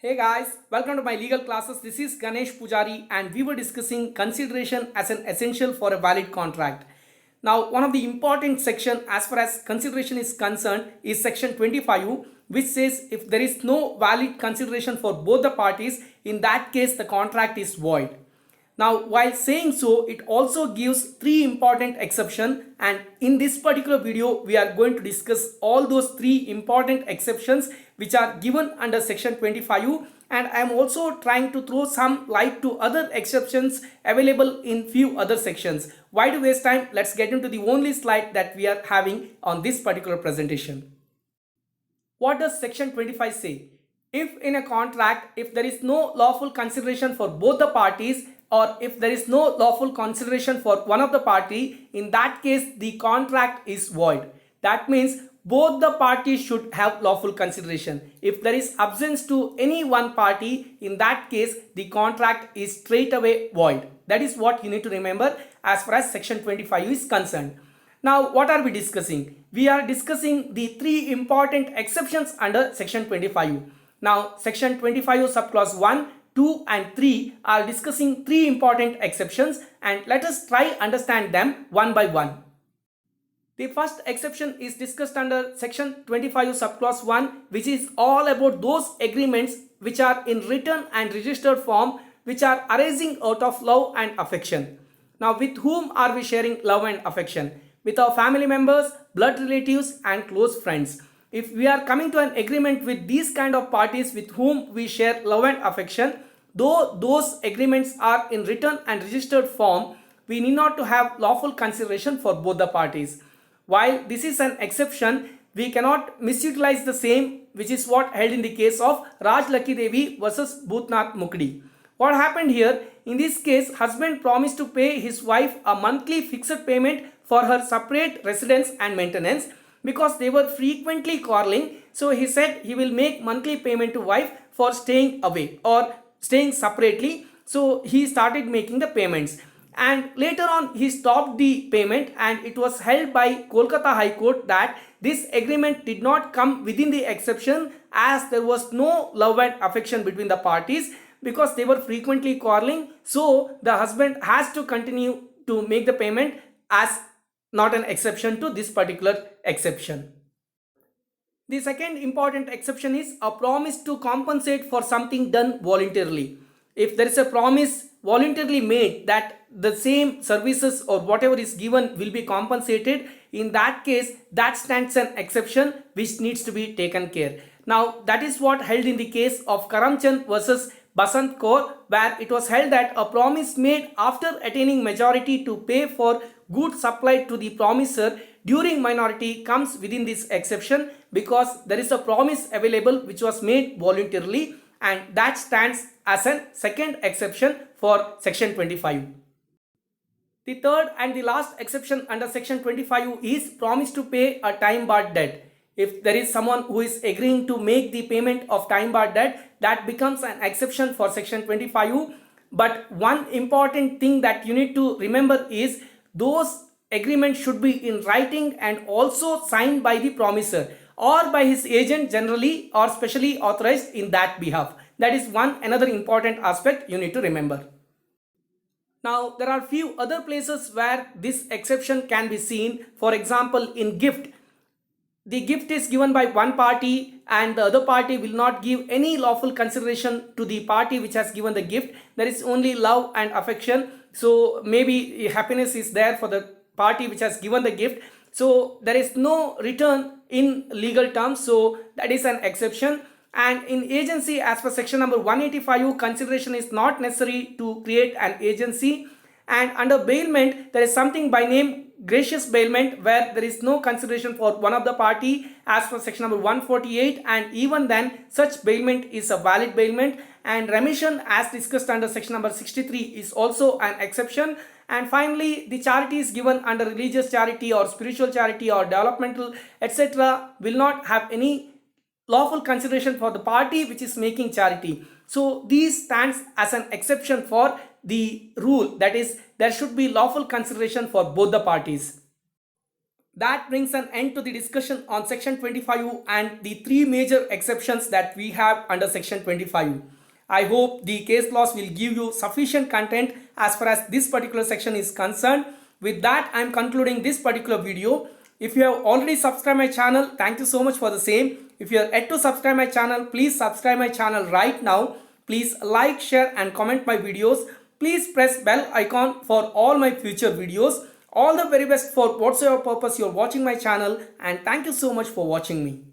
Hey guys, welcome to my legal classes. This is Ganesh Pujari and we were discussing consideration as an essential for a valid contract. Now, one of the important section as far as consideration is concerned is section 25 which says if there is no valid consideration for both the parties, in that case the contract is void. Now, while saying so, it also gives three important exceptions, and in this particular video, we are going to discuss all those three important exceptions which are given under section 25, and I am also trying to throw some light to other exceptions available in few other sections. Why to waste time? Let's get into the only slide that we are having on this particular presentation. What does section 25 say? If in a contract, if there is no lawful consideration for both the parties, or if there is no lawful consideration for one of the party, in that case the contract is void. That means both the parties should have lawful consideration. If there is absence to any one party, in that case the contract is straight away void. That is what you need to remember as far as section 25 is concerned. Now, what are we discussing? We are discussing the three important exceptions under section 25. Now, section 25 subclass 1, 2 and 3 are discussing three important exceptions, and let us try understand them one by one. The first exception is discussed under section 25 subclass 1, which is all about those agreements which are in written and registered form which are arising out of love and affection. Now, with whom are we sharing love and affection? With our family members, blood relatives and close friends. If we are coming to an agreement with these kind of parties with whom we share love and affection, though those agreements are in written and registered form, we need not to have lawful consideration for both the parties. While this is an exception, we cannot misutilize the same, which is what held in the case of Raj Lucky Devi versus Bhutnath Mukdi. What happened here? In this case, husband promised to pay his wife a monthly fixed payment for her separate residence and maintenance because they were frequently quarreling. So he said he will make monthly payment to wife for staying away or staying separately. So he started making the payments, and later on he stopped the payment, and it was held by Kolkata High Court that this agreement did not come within the exception as there was no love and affection between the parties because they were frequently quarreling. So the husband has to continue to make the payment as not an exception to this particular exception. The second important exception is a promise to compensate for something done voluntarily. If there is a promise voluntarily made that the same services or whatever is given will be compensated, in that case that stands an exception which needs to be taken care. Now, that is what held in the case of Karamchand versus Basant Kaur, where it was held that a promise made after attaining majority to pay for goods supplied to the promiser during minority comes within this exception because there is a promise available which was made voluntarily, and that stands as a second exception for section 25. The third and the last exception under section 25 is promise to pay a time barred debt. If there is someone who is agreeing to make the payment of time barred debt, that becomes an exception for section 25. But one important thing that you need to remember is those agreements should be in writing and also signed by the promiser or by his agent generally or specially authorized in that behalf. That is another important aspect you need to remember. Now, there are few other places where this exception can be seen. For example, in gift. The gift is given by one party and the other party will not give any lawful consideration to the party which has given the gift. There is only love and affection. So maybe happiness is there for the party which has given the gift. So there is no return in legal terms. So that is an exception. And in agency, as per section number 185, consideration is not necessary to create an agency. And under bailment, there is something by name gracious bailment where there is no consideration for one of the party as per section number 148, and even then such bailment is a valid bailment. And remission as discussed under section number 63 is also an exception. And finally, the charity is given under religious charity or spiritual charity or developmental etc. will not have any lawful consideration for the party which is making charity. So these stands as an exception for the rule, that is there should be lawful consideration for both the parties. That brings an end to the discussion on section 25 and the three major exceptions that we have under section 25. I hope the case laws will give you sufficient content as far as this particular section is concerned. With that, I am concluding this particular video. If you have already subscribed my channel, thank you so much for the same. If you are yet to subscribe my channel, please subscribe my channel right now. Please like, share and comment my videos. Please press bell icon for all my future videos. All the very best for whatsoever purpose you are watching my channel, and thank you so much for watching me.